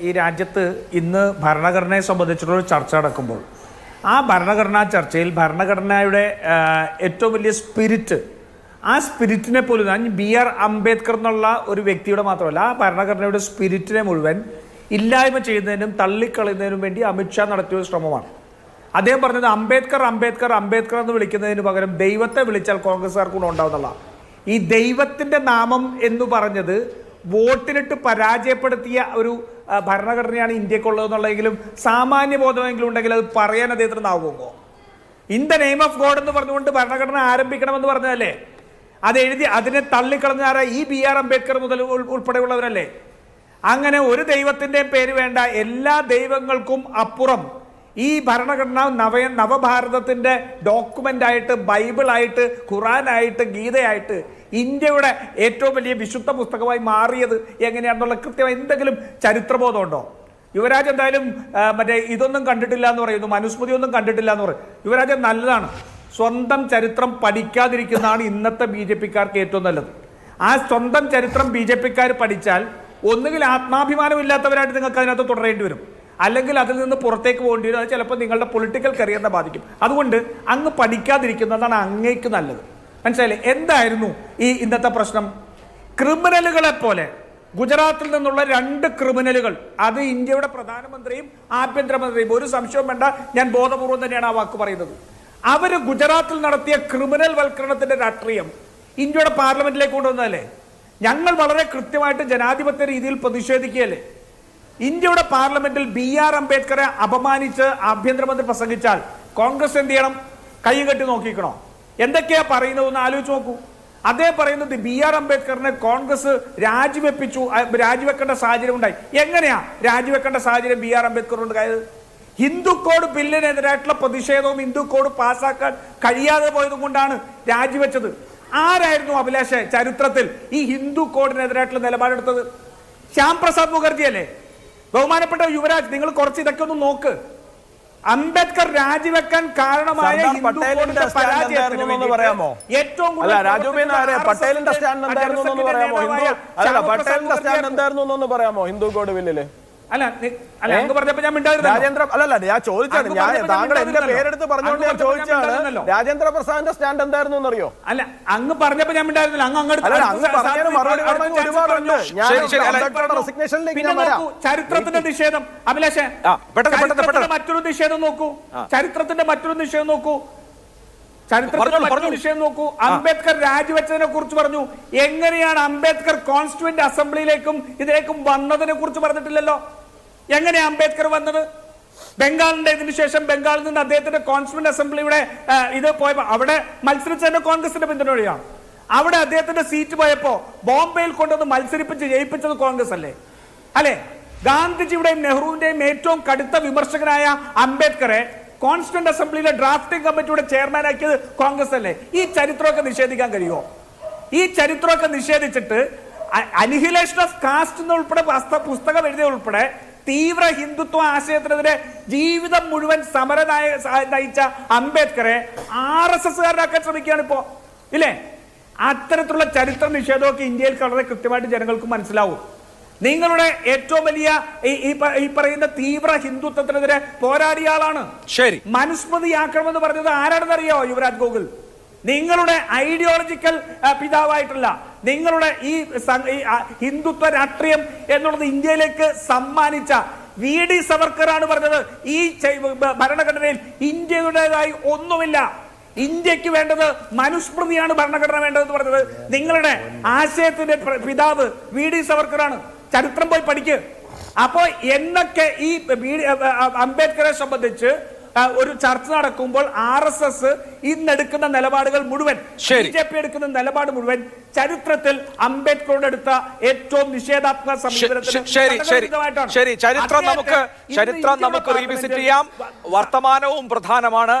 ഈ രാജ്യത്ത് ഇന്ന് ഭരണഘടനയെ സംബന്ധിച്ചുള്ള ചർച്ച നടക്കുമ്പോൾ ആ ഭരണഘടനാ ചർച്ചയിൽ ഭരണഘടനയുടെ ഏറ്റവും വലിയ സ്പിരിറ്റ്, ആ സ്പിരിറ്റിനെ പോലും BR അംബേദ്കർ എന്നുള്ള ഒരു വ്യക്തിയുടെ മാത്രമല്ല, ആ ഭരണഘടനയുടെ സ്പിരിറ്റിനെ മുഴുവൻ ഇല്ലായ്മ ചെയ്യുന്നതിനും തള്ളിക്കളയുന്നതിനും വേണ്ടി അമിത്ഷാ നടത്തിയ ഒരു ശ്രമമാണ്. അദ്ദേഹം പറഞ്ഞത് അംബേദ്കർ അംബേദ്കർ അംബേദ്കർ എന്ന് വിളിക്കുന്നതിന് പകരം ദൈവത്തെ വിളിച്ചാൽ കോൺഗ്രസ്സുകാർക്ക് കൂടെ ഉണ്ടാവുന്നുള്ള ഈ ദൈവത്തിൻ്റെ നാമം എന്ന് പറഞ്ഞത് വോട്ടിനിട്ട് പരാജയപ്പെടുത്തിയ ഒരു ഭരണഘടനയാണ് ഇന്ത്യക്കുള്ളതെന്നുള്ളതെങ്കിലും സാമാന്യ ബോധമെങ്കിലും ഉണ്ടെങ്കിൽ അത് പറയാൻ അദ്ദേഹത്തിന് നാവുമോ? In the name of God എന്ന് പറഞ്ഞുകൊണ്ട് ഭരണഘടന ആരംഭിക്കണമെന്ന് പറഞ്ഞതല്ലേ? അത് എഴുതി അതിനെ തള്ളിക്കളഞ്ഞാറ ഈ BR അംബേദ്കർ മുതൽ ഉൾപ്പെടെയുള്ളവരല്ലേ? അങ്ങനെ ഒരു ദൈവത്തിൻ്റെ പേര് വേണ്ട, എല്ലാ ദൈവങ്ങൾക്കും അപ്പുറം ഈ ഭരണഘടന നവഭാരതത്തിൻ്റെ ഡോക്യുമെൻ്റായിട്ട്, ബൈബിളായിട്ട്, ഖുറാനായിട്ട്, ഗീതയായിട്ട് ഇന്ത്യയുടെ ഏറ്റവും വലിയ വിശുദ്ധ പുസ്തകമായി മാറിയത് എങ്ങനെയാണെന്നുള്ള കൃത്യമായി എന്തെങ്കിലും ചരിത്രബോധമുണ്ടോ? യുവരാജ് എന്തായാലും ഇതൊന്നും കണ്ടിട്ടില്ല എന്ന് പറയുന്നു, മനുസ്മൃതി ഒന്നും കണ്ടിട്ടില്ല എന്ന് പറയും. യുവരാജ് നല്ലതാണ്, സ്വന്തം ചരിത്രം പഠിക്കാതിരിക്കുന്നതാണ് ഇന്നത്തെ BJP-ക്കാർക്ക് ഏറ്റവും നല്ലത്. ആ സ്വന്തം ചരിത്രം BJP-ക്കാർ പഠിച്ചാൽ ഒന്നുകിൽ ആത്മാഭിമാനമില്ലാത്തവരായിട്ട് നിങ്ങൾക്ക് അതിനകത്ത് തുടരേണ്ടി വരും, അല്ലെങ്കിൽ അതിൽ നിന്ന് പുറത്തേക്ക് പോകേണ്ടി വരും. അത് ചിലപ്പോൾ നിങ്ങളുടെ പൊളിറ്റിക്കൽ കരിയറിനെ ബാധിക്കും. അതുകൊണ്ട് അങ്ങ് പഠിക്കാതിരിക്കുന്നതാണ് അങ്ങേക്ക് നല്ലത്. മനസ്സിലായില്ലേ? എന്തായിരുന്നു ഈ ഇന്നത്തെ പ്രശ്നം? ക്രിമിനലുകളെ പോലെ ഗുജറാത്തിൽ നിന്നുള്ള 2 ക്രിമിനലുകൾ, അത് ഇന്ത്യയുടെ പ്രധാനമന്ത്രിയും ആഭ്യന്തരമന്ത്രിയും, ഒരു സംശയവും വേണ്ട, ഞാൻ ബോധപൂർവം തന്നെയാണ് ആ വാക്ക് പറയുന്നത്. അവർ ഗുജറാത്തിൽ നടത്തിയ ക്രിമിനൽ വൽക്കരണത്തിന്റെ രാഷ്ട്രീയം ഇന്ത്യയുടെ പാർലമെന്റിലേക്ക് കൊണ്ടുവന്നതല്ലേ? ഞങ്ങൾ വളരെ കൃത്യമായിട്ട് ജനാധിപത്യ രീതിയിൽ പ്രതിഷേധിക്കുകയല്ലേ? ഇന്ത്യയുടെ പാർലമെന്റിൽ BR അംബേദ്കറെ അപമാനിച്ച് ആഭ്യന്തരമന്ത്രി പ്രസംഗിച്ചാൽ കോൺഗ്രസ് എന്ത് ചെയ്യണം? കൈ കെട്ടി നോക്കിക്കണോ? എന്തൊക്കെയാ പറയുന്നതെന്ന് ആലോചിച്ച് നോക്കൂ. അദ്ദേഹം പറയുന്നത് BR അംബേദ്കറിനെ കോൺഗ്രസ് രാജിവെക്കേണ്ട സാഹചര്യം ഉണ്ടായി. എങ്ങനെയാ രാജിവെക്കേണ്ട സാഹചര്യം BR അംബേദ്കർ ഉണ്ടായത്? ഹിന്ദു കോഡ് ബില്ലിനെതിരായിട്ടുള്ള പ്രതിഷേധവും ഹിന്ദു കോഡ് പാസ്സാക്കാൻ കഴിയാതെ പോയതും കൊണ്ടാണ് രാജിവെച്ചത്. ആരായിരുന്നു അഭിലാഷ് ചരിത്രത്തിൽ ഈ ഹിന്ദു കോഡിനെതിരായിട്ടുള്ള നിലപാടെടുത്തത്? ശ്യാം പ്രസാദ് മുഖർജി അല്ലേ? ബഹുമാനപ്പെട്ട യുവരാജ്, നിങ്ങൾ കുറച്ച് ഇതൊക്കെ ഒന്ന് നോക്ക്. അംബേദ്കർ രാജിവെക്കാൻ കാരണമായ പട്ടേലിന്റെ സ്റ്റാൻഡ് എന്തായിരുന്നു പറയാമോ? ഏറ്റവും പട്ടേലിന്റെ സ്റ്റാൻഡ് എന്തായിരുന്നു പറയാമോ? പട്ടേലിന്റെ സ്റ്റാൻഡ് എന്തായിരുന്നു പറയാമോ ഹിന്ദു കോഡ് ബില്ലില്? അങ്ങ് പറഞ്ഞപ്പോ ഞാൻ മിണ്ടായിരുന്നു. രാജേന്ദ്ര ഞാൻ ചോദിച്ചാണ്, താങ്കൾ എന്റെ പേരെടുത്ത് പറഞ്ഞുകൊണ്ട് ഞാൻ ചോദിച്ചാണ് രാജേന്ദ്ര പ്രസാദിന്റെ സ്റ്റാൻഡ് എന്തായിരുന്നു എന്നറിയോ? അല്ല, അങ്ങ് പറഞ്ഞപ്പോ ഞാൻ മിണ്ടായിരുന്നില്ല. ചരിത്രത്തിന്റെ നിഷേധം അഭിലാഷേ, മറ്റൊരു നിഷേധം നോക്കൂ. ചരിത്രത്തിന്റെ മറ്റൊരു നിഷേധം നോക്കൂ. അംബേദ്കർ രാജിവെച്ചതിനെ കുറിച്ച് പറഞ്ഞു. എങ്ങനെയാണ് അംബേദ്കർ കോൺസ്റ്റിറ്റ്യൂവന്റ് അസംബ്ലിയിലേക്കും ഇതിലേക്കും വന്നതിനെ കുറിച്ച് പറഞ്ഞിട്ടില്ലല്ലോ. എങ്ങനെയാ അംബേദ്കർ വന്നത്? ബംഗാളിന്റെ ഇതിനു ശേഷം ബംഗാളിൽ നിന്ന് അദ്ദേഹത്തിന്റെ കോൺസ്റ്റിറ്റ്യൂവന്റ് അസംബ്ലിയുടെ ഇത് പോയപ്പോ അവിടെ മത്സരിച്ചതിന്റെ കോൺഗ്രസിന്റെ പിന്തുണ വഴിയാണ്. അവിടെ അദ്ദേഹത്തിന്റെ സീറ്റ് പോയപ്പോ ബോംബെയിൽ കൊണ്ടുവന്ന് മത്സരിപ്പിച്ച് ജയിപ്പിച്ചത് കോൺഗ്രസ് അല്ലേ? ഗാന്ധിജിയുടെയും നെഹ്റുവിന്റെയും ഏറ്റവും കടുത്ത വിമർശകനായ അംബേദ്കറെ കോൺസ്റ്റിറ്റ്യൂവന്റ് അസംബ്ലിയിലെ ഡ്രാഫ്റ്റിംഗ് കമ്മിറ്റിയുടെ ചെയർമാനാക്കിയത് കോൺഗ്രസ് അല്ലേ? ഈ ചരിത്രമൊക്കെ നിഷേധിക്കാൻ കഴിയുമോ? ഈ ചരിത്രമൊക്കെ നിഷേധിച്ചിട്ട് അനിഹിലേഷൻ ഓഫ് കാസ്റ്റ് എന്നുൾപ്പെടെ പുസ്തകം എഴുതിയ ഉൾപ്പെടെ തീവ്ര ഹിന്ദുത്വ ആശയത്തിനെതിരെ ജീവിതം മുഴുവൻ സമരം നയിച്ച അംബേദ്കറെ RSSകാരനാക്കാൻ ശ്രമിക്കുകയാണ് ഇപ്പോ, ഇല്ലേ? അത്തരത്തിലുള്ള ചരിത്ര നിഷേധമൊക്കെ ഇന്ത്യയിൽ വളരെ കൃത്യമായിട്ട് ജനങ്ങൾക്ക് മനസ്സിലാവും. നിങ്ങളുടെ ഏറ്റവും വലിയ ഈ പറയുന്ന തീവ്ര ഹിന്ദുത്വത്തിനെതിരെ പോരാടിയ ആളാണ്. ശരി, മനുസ്മൃതി ആക്രമണം എന്ന് പറഞ്ഞത് ആരാണെന്ന് അറിയോ യുവരാജ് ഗോകുൽ? നിങ്ങളുടെ ഐഡിയോളജിക്കൽ പിതാവായിട്ടുള്ള നിങ്ങളുടെ ഈ ഹിന്ദുത്വ രാഷ്ട്രീയം എന്നുള്ളത് ഇന്ത്യയിലേക്ക് സമ്മാനിച്ച VD സവർക്കറാണ് പറഞ്ഞത്. ഈ ഭരണഘടനയിൽ ഇന്ത്യയുടേതായി ഒന്നുമില്ല, ഇന്ത്യക്ക് വേണ്ടത് മനുസ്മൃതിയാണ് ഭരണഘടന വേണ്ടതെന്ന് പറഞ്ഞത് നിങ്ങളുടെ ആശയത്തിന്റെ പിതാവ് VD സവർക്കറാണ്. ചരിത്രം പോയി പഠിക്ക്. അപ്പോ എന്നൊക്കെ ഈ അംബേദ്കറെ സംബന്ധിച്ച് ഒരു ചർച്ച നടക്കുമ്പോൾ RSS ഇന്നെടുക്കുന്ന നിലപാടുകൾ മുഴുവൻ, BJP എടുക്കുന്ന നിലപാട് മുഴുവൻ ചരിത്രത്തിൽ അംബേദ്കറോട് എടുത്ത ഏറ്റവും നിഷേധാത്മക സമീപനത്തിന് ചരിത്രം നമുക്ക് റീവിസിറ്റ് ചെയ്യാം. വർത്തമാനവും പ്രധാനമാണ്.